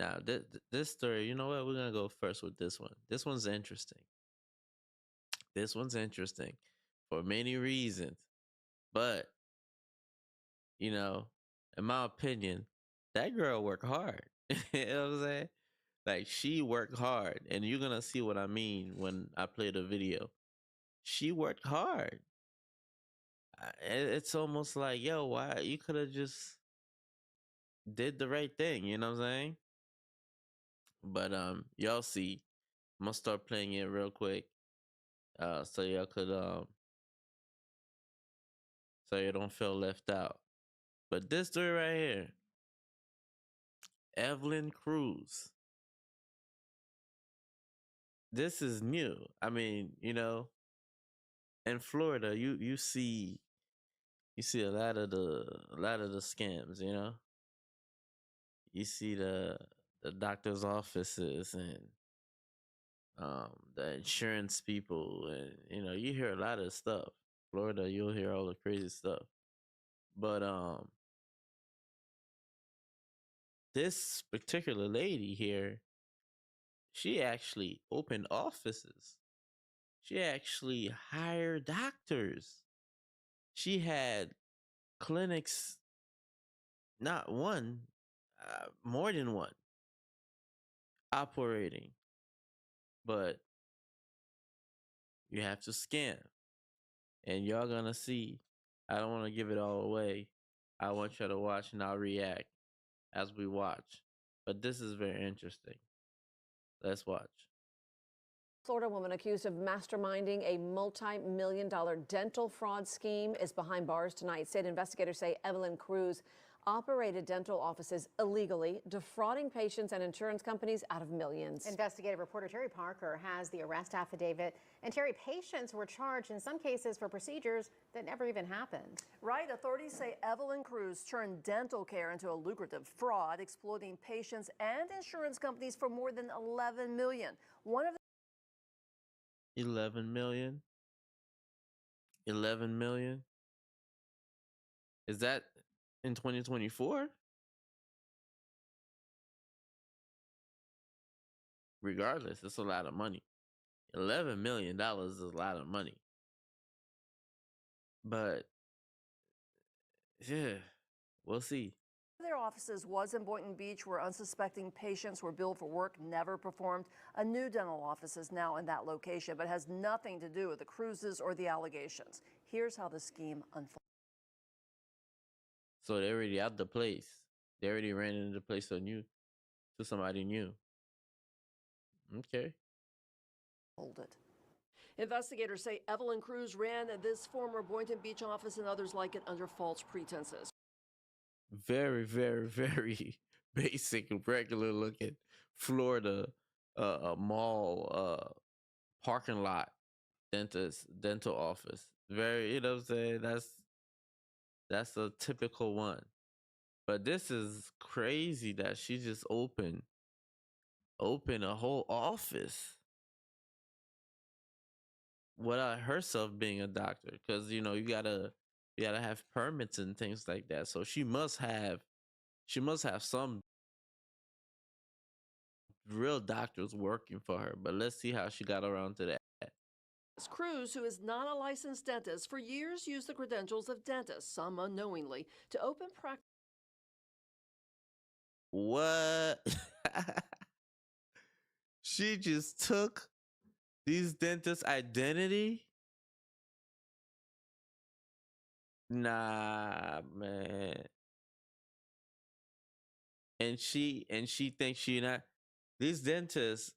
Now, this story, you know what? We're gonna go first with this one. This one's interesting. This one's interesting for many reasons, but you know, in my opinion, that girl worked hard. You know what I'm saying? Like she worked hard, and you're gonna see what I mean when I play the video. She worked hard. It's almost like, yo, why you could have just did the right thing. You know what I'm saying? But y'all see, I'm gonna start playing it real quick, so y'all could so you don't feel left out. But this story right here, Evelyn Cruz. This is new. I mean, in Florida, you see a lot of the scams. You see the doctor's offices and the insurance people, and you hear a lot of stuff. Florida, you'll hear all the crazy stuff. But this particular lady here, she actually opened offices. She actually hired doctors. She had clinics, not one, more than one, operating. But you have to scan, and y'all gonna see. I don't want to give it all away. I want y'all to watch, and I'll react as we watch. But this is very interesting. Let's watch. Florida woman accused of masterminding a multi-million-dollar dental fraud scheme is behind bars tonight. State investigators say Evelyn Cruz operated dental offices illegally, defrauding patients and insurance companies out of millions. Investigative reporter Terry Parker has the arrest affidavit. And Terry, patients were charged in some cases for procedures that never even happened. Right. Authorities say Evelyn Cruz turned dental care into a lucrative fraud, exploiting patients and insurance companies for more than $11 million. One of 11 million. 11 million. Is that in 2024? Regardless, it's a lot of money. $11 million is a lot of money. But yeah, we'll see. their offices was in Boynton Beach, where unsuspecting patients were billed for work never performed. A new dental office is now in that location, but has nothing to do with the cruises or the allegations. Here's how the scheme unfolded. So they already out the place. They already ran into the place to somebody new. Okay. Investigators say Evelyn Cruz ran this former Boynton Beach office and others like it under false pretenses. Very, very, very basic, regular looking Florida mall parking lot dental office. Very, what I'm saying? That's a typical one. But this is crazy that she just opened a whole office without herself being a doctor, because you gotta have permits and things like that. So she must have some real doctors working for her. But let's see how she got around to that. Cruz, who is not a licensed dentist, for years used the credentials of dentists, some unknowingly, to open practice. What? She just took these dentists' identity? Nah, man. And she thinks she not. These dentists,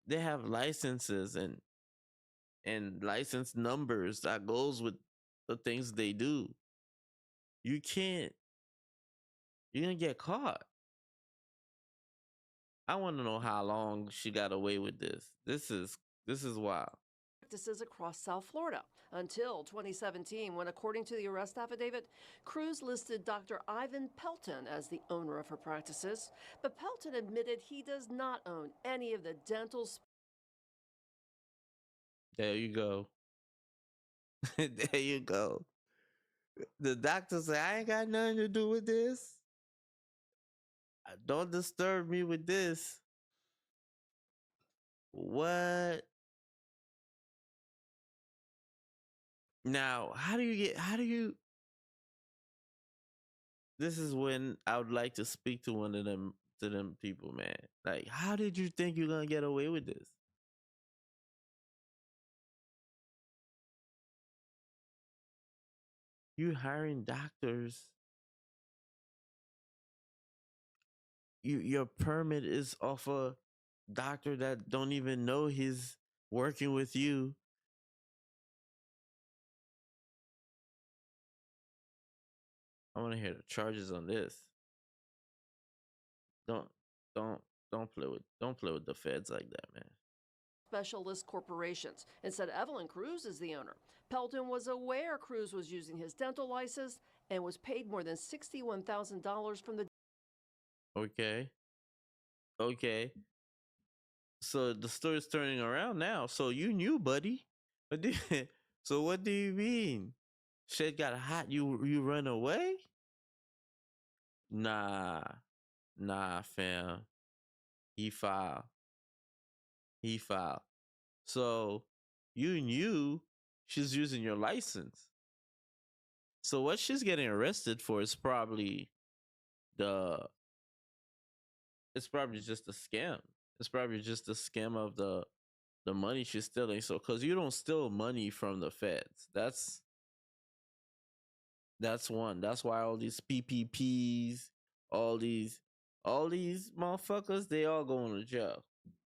they have licenses and license numbers that goes with the things they do. You can't. You're gonna get caught. I want to know how long she got away with this. This is wild. Practices across South Florida until 2017, when, according to the arrest affidavit, Cruz listed Dr. Ivan Pelton as the owner of her practices. But Pelton admitted he does not own any of the dental. There you go. There you go. The doctor say I ain't got nothing to do with this. Don't disturb me with this. What? Now, how do you this is when I would like to speak to one of them to them people, man. Like, how did you think you're gonna get away with this? You hiring doctors. Your permit is off a doctor that don't even know he's working with you. I want to hear the charges on this. Don't don't don't play with the feds like that, man. Specialist corporations and said Evelyn Cruz is the owner. Pelton was aware Cruz was using his dental license and was paid more than $61,000 from the Okay. Okay. So the story's turning around now. So you knew, buddy. What do so what do you mean? Shit got hot. You run away? Nah, nah, fam. He filed. He filed. So you knew she's using your license. So what she's getting arrested for is probably the. It's probably just a scam. It's probably just a scam of the money she's stealing. So because you don't steal money from the feds. That's one. That's why all these PPPs, all these, all these motherfuckers, they all going to jail.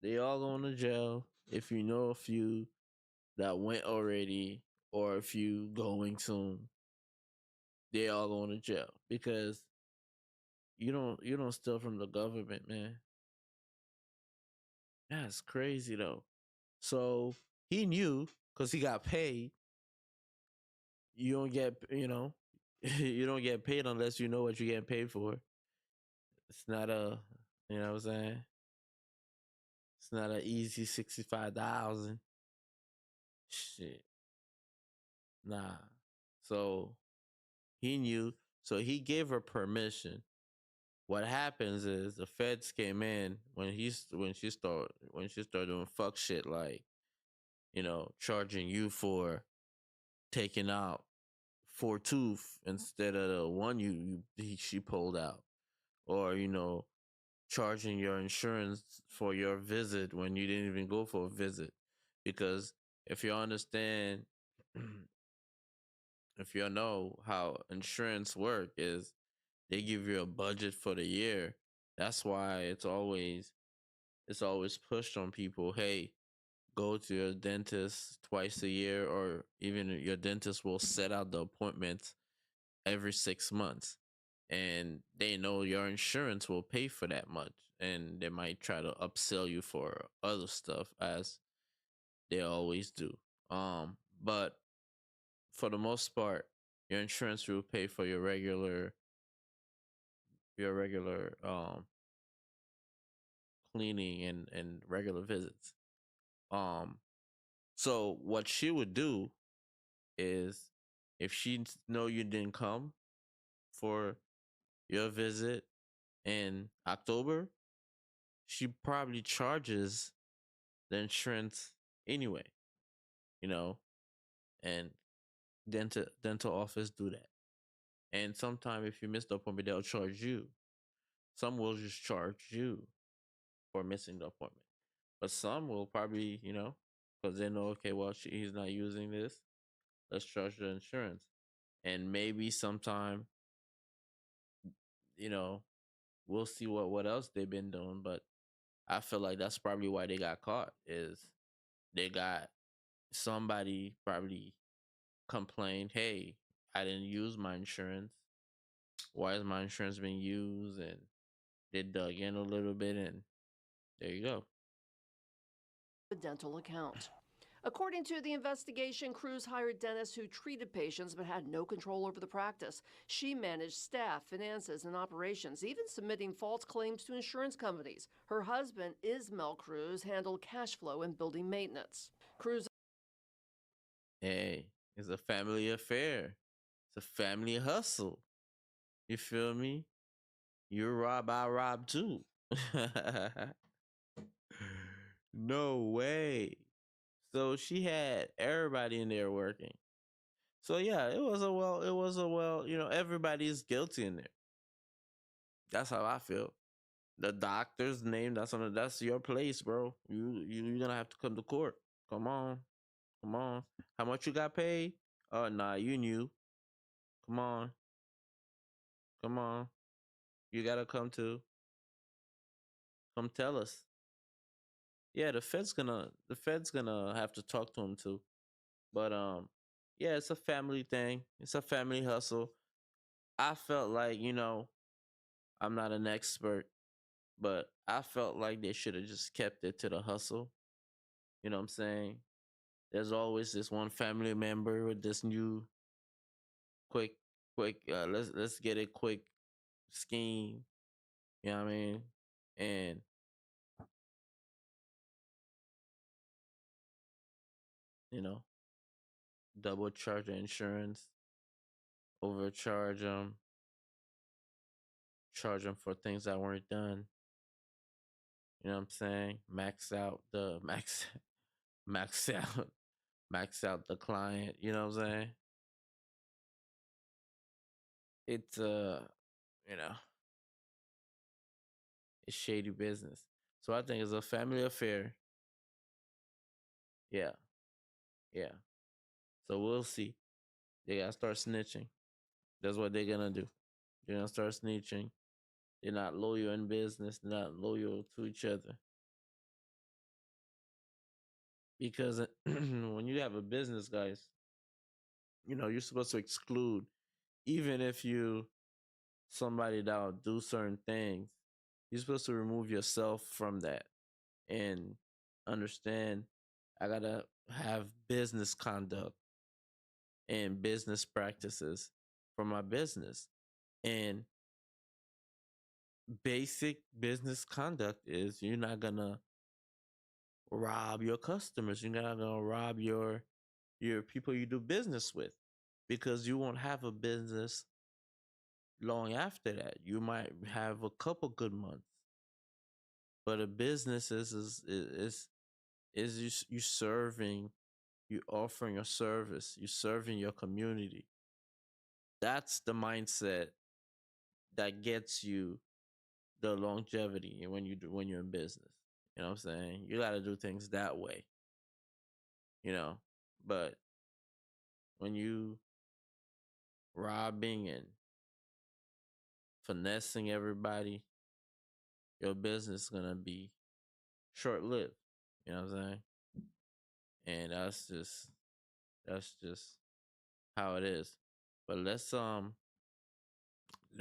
They all going to jail. If you know a few that went already, or if you going soon, they all going to jail because you don't steal from the government, man. That's crazy though. So he knew because he got paid. You don't get, you don't get paid unless you know what you're getting paid for. It's not a, you know what I'm saying? It's not an easy 65,000. Shit, nah. So he knew. So he gave her permission. What happens is the feds came in when she started doing fuck shit like charging you for taking out four tooth instead of the one she pulled out, or charging your insurance for your visit when you didn't even go for a visit. Because if you understand, if you know how insurance work is, they give you a budget for the year. That's why it's always pushed on people. Hey, go to your dentist twice a year, or even your dentist will set out the appointments every 6 months, and they know your insurance will pay for that much, and they might try to upsell you for other stuff as they always do. But for the most part, your insurance will pay for your regular cleaning and regular visits. Um so what she would do is, if she know you didn't come for your visit in October, she probably charges the insurance anyway, you know, and dental office do that. And sometimes if you miss the appointment, they'll charge you. Some will just charge you for missing the appointment, but some will probably, because they know, okay, well, he's not using this. Let's charge the insurance, and maybe sometime, you know, we'll see what else they've been doing. But I feel like that's probably why they got caught. Is they got somebody probably complained, hey, I didn't use my insurance. Why is my insurance being used? And they dug in a little bit, and there you go. dental account. According to the investigation, Cruz hired dentists who treated patients but had no control over the practice. She managed staff, finances, and operations, even submitting false claims to insurance companies. Her husband, Ismael Cruz, handled cash flow and building maintenance. Cruz Hey, it's a family affair. It's a family hustle. You feel me? You rob, I rob too. No way. So she had everybody in there working. So yeah, it was a well, everybody is guilty in there. That's how I feel. The doctor's name, that's your place, bro. You're gonna have to come to court. Come on. Come on. How much you got paid? Oh nah, you knew. Come on. Come on. You gotta come tell us. Yeah, the fed's gonna have to talk to him too. But yeah, it's a family thing. It's a family hustle. I felt like, I'm not an expert, but I felt like they should have just kept it to the hustle. You know what I'm saying? There's always this one family member with this new quick let's get it quick scheme. You know what I mean? And you know, double charge the insurance, overcharge them, charge them for things that weren't done. You know what I'm saying? Max out the max out, max out the client. You know what I'm saying? It's you know, it's shady business. So I think it's a family affair. Yeah, yeah. So we'll see. They gotta start snitching. That's what they're gonna do. They're gonna start snitching. They're not loyal in business. They're not loyal to each other. Because when you have a business, guys, you're supposed to exclude, even if you somebody that'll do certain things, you're supposed to remove yourself from that and understand I gotta have business conduct and business practices for my business. And basic business conduct is you're not gonna rob your customers. You're not gonna rob your people you do business with, because you won't have a business long after that. You might have a couple good months, but a business is you serving, you offering a service, you serving your community. That's the mindset that gets you the longevity when you're in business. You know what I'm saying? You got to do things that way, you know. But when you robbing and finessing everybody, your business is gonna be short lived. You know what I'm saying? And that's just how it is. But let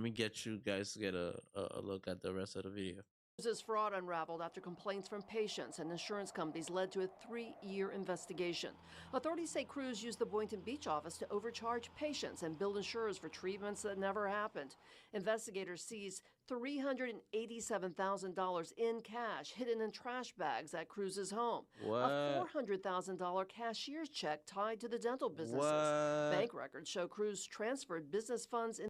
me get you guys to get a look at the rest of the video. Cruz's fraud unraveled after complaints from patients and insurance companies led to a 3-year investigation. Authorities say Cruz used the Boynton Beach office to overcharge patients and bill insurers for treatments that never happened. Investigators seized $387,000 in cash hidden in trash bags at Cruz's home. A What? $400,000 cashier's check tied to the dental businesses. What? Bank records show Cruz transferred business funds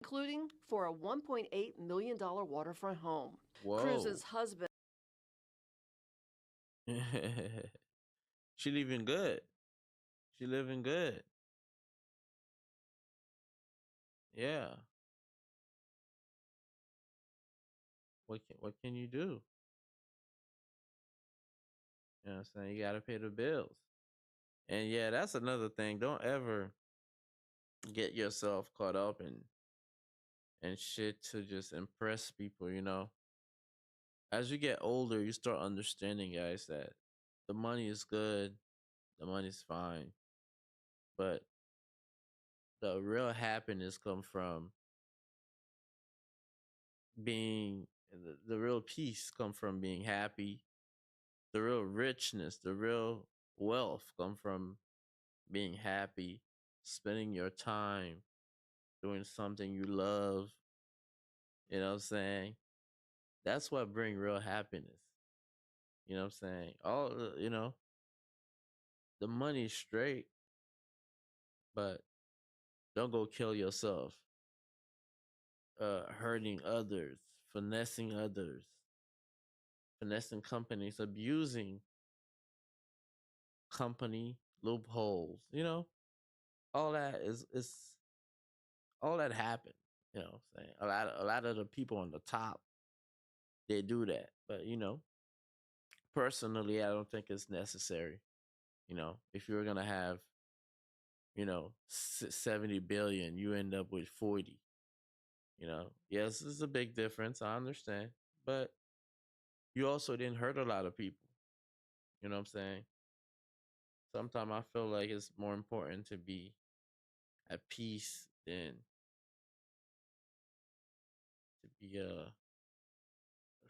including for a $1.8 million waterfront home. Whoa. Cruz's husband She living good. She living good. Yeah. What can you do? You know what I'm saying? You gotta pay the bills. And yeah, that's another thing. Don't ever get yourself caught up in shit to just impress people, you know. As you get older, you start understanding, guys, that the money is good, the money's fine, but the real happiness come from being the real peace come from being happy. The real richness, the real wealth come from being happy, spending your time doing something you love. You know what I'm saying? That's what bring real happiness. You know what I'm saying? The money's straight, but don't go kill yourself hurting others, finessing others, finessing companies, abusing company loopholes. All that is all that happened. What I'm saying, a lot of the people on the top, they do that, but personally, I don't think it's necessary. If you're gonna have 70 billion, you end up with 40. Yes, this is a big difference. I understand, but you also didn't hurt a lot of people. You know what I'm saying? Sometimes I feel like it's more important to be at peace than to be a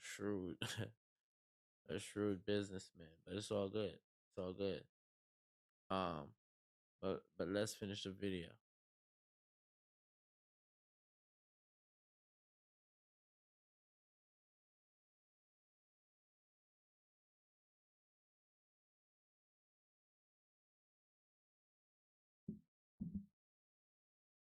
shrewd a shrewd businessman. But it's all good. It's all good. Um, but let's finish the video.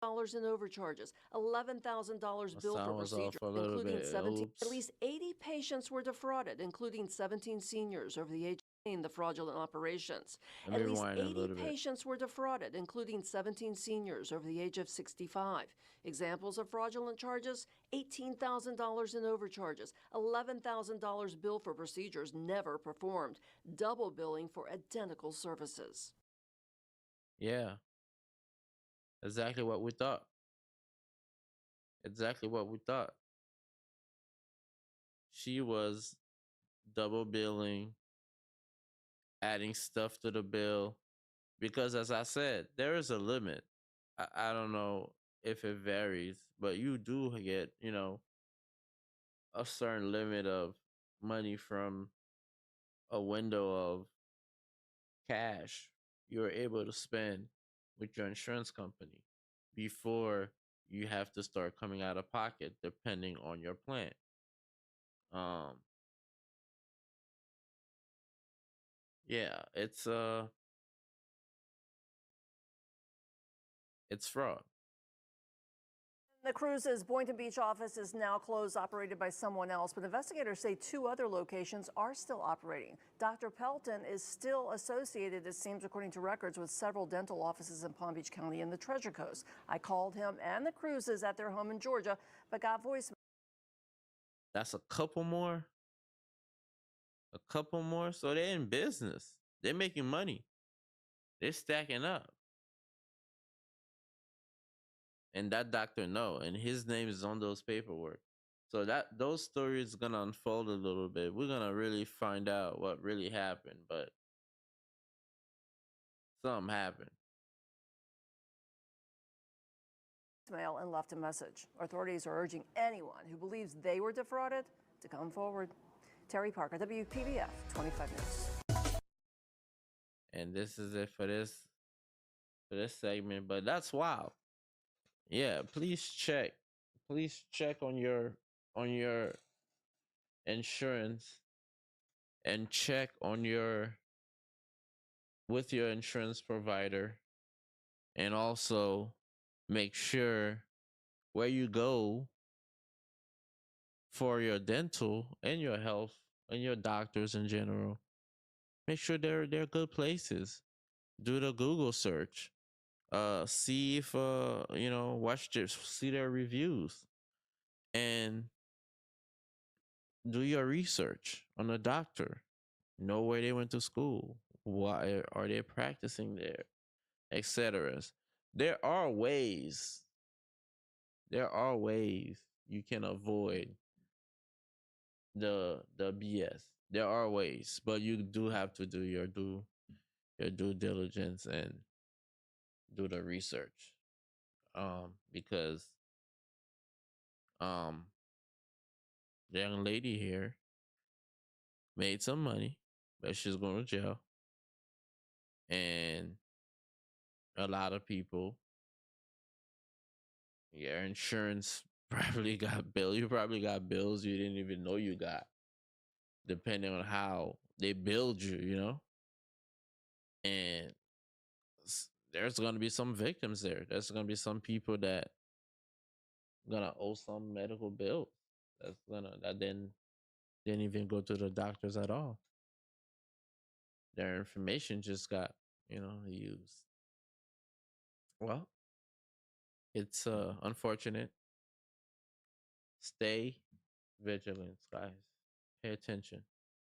Dollars in overcharges, $11,000 My billed for sound was off procedures, a little including bit. 17. At Oops. least 80 patients were defrauded, including 17 seniors over the age of the fraudulent operations. Let me At least rewind a 80 little bit. patients were defrauded, including 17 seniors over the age of 65. Examples of fraudulent charges: $18,000 in overcharges, $11,000 billed for procedures never performed, double billing for identical services. Yeah, exactly what we thought. Exactly what we thought. She was double billing, adding stuff to the bill, because as I said, there is a limit. I don't know if it varies, but you do get, a certain limit of money from a window of cash you're able to spend with your insurance company before you have to start coming out of pocket depending on your plan. Um yeah, it's fraud. The Cruise's Boynton Beach office is now closed, operated by someone else, but investigators say 2 other locations are still operating. Dr. Pelton is still associated, it seems, according to records, with several dental offices in Palm Beach County and the Treasure Coast. I called him and the Cruises at their home in Georgia, but got voicemail. That's a couple more. A couple more. So they're in business. They're making money. They're stacking up. And that doctor know, and his name is on those paperwork. So that those stories gonna unfold a little bit. We're gonna really find out what really happened, but something happened. And left a message. Authorities are urging anyone who believes they were defrauded to come forward. Terry Parker, WPBF 25 News. And this is it for this segment. But that's wild. Yeah, please check. Please check on your insurance, and check on your with your insurance provider, and also make sure where you go for your dental and your health and your doctors in general, make sure they're good places. Do the Google search. See if watch their see their reviews, and do your research on the doctor. Know where they went to school. Why are they practicing there, etc. There are ways. There are ways you can avoid the BS. There are ways, but you do have to do your due diligence and do the research. Because um the young lady here made some money, but she's going to jail, and a lot of people, your insurance probably got bill. You probably got bills you didn't even know you got, depending on how they billed you. And there's going to be some victims there. There's going to be some people that gonna owe some medical bill that didn't even go to the doctors at all. Their information just got, used. Well, it's unfortunate. Stay vigilant, guys. Pay attention.